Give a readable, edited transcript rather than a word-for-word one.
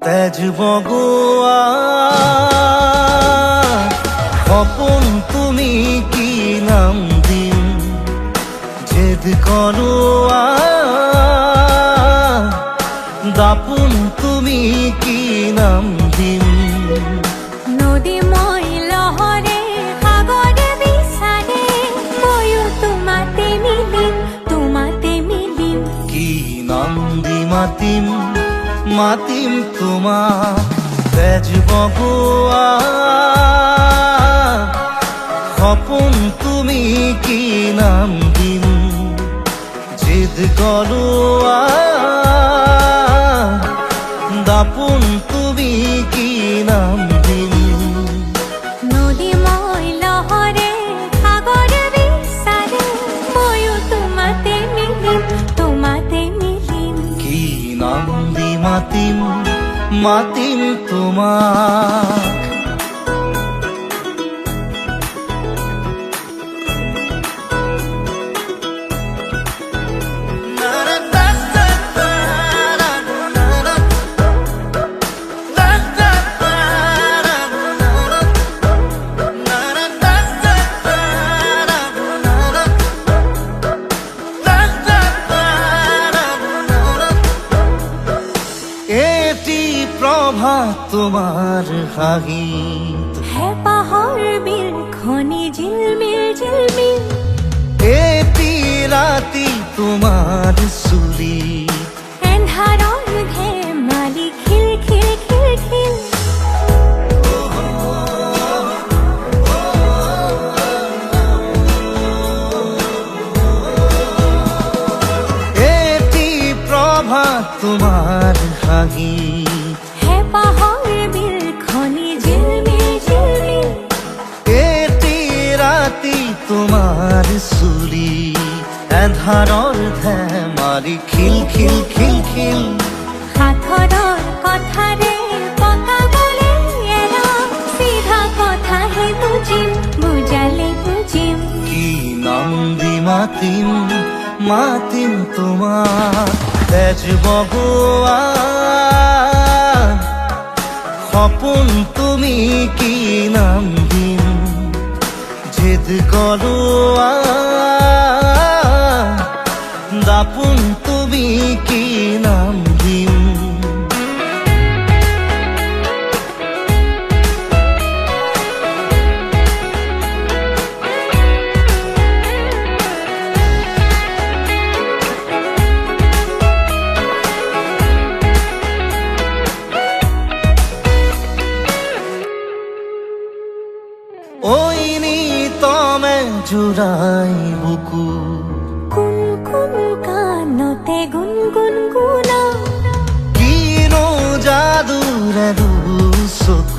তেজ বগোয়া সপোন তুমি কি নাম দিম জেদ কৰোৱা দাপোন তুমি কি নাম দিম নদী মই লহৰে সাগৰে বিচাৰে ময়ো তোমাতে মিলিম কি নাম দি মাতিম মাতিম তোমাক তেজ বগোৱা সপোন তুমি কি নাম দিম জেদ কৰোৱা দাপোন তুমি কি নাম দিম নদী মই লহৰে সাগৰে বিচাৰে ময়ো তোমাতে মিলিম কি নাম দি মাতিম মাতিম তোমাক তোমার হাঁহিত হেঁপাহৰ বিলখনি ঝিলমিল এটি ৰাতি তোমাৰ চুলি এন্ধাৰৰ ধেমালি খিল এটি প্ৰভাত তোমাৰ হাঁহি হেঁপাহৰ বিলখনি ঝিলমিল এটি ৰাতি তোমাৰ চুলি এন্ধাৰৰ ধেমালি খিল সাঁথৰৰ কথাৰে পকাবলে এৰা চিধা কথাহে বুজিম কি নাম দি মাতিম তোমাক তেজ বগোৱা সপোন তুমি কি নাম দিম জেদ কৰোৱা দাপোন তুমি কি নাম দিম ওই নিতমে জুড়াই বুকু কুন কানতে গুনগুনা কিনো জাদুৰে চকু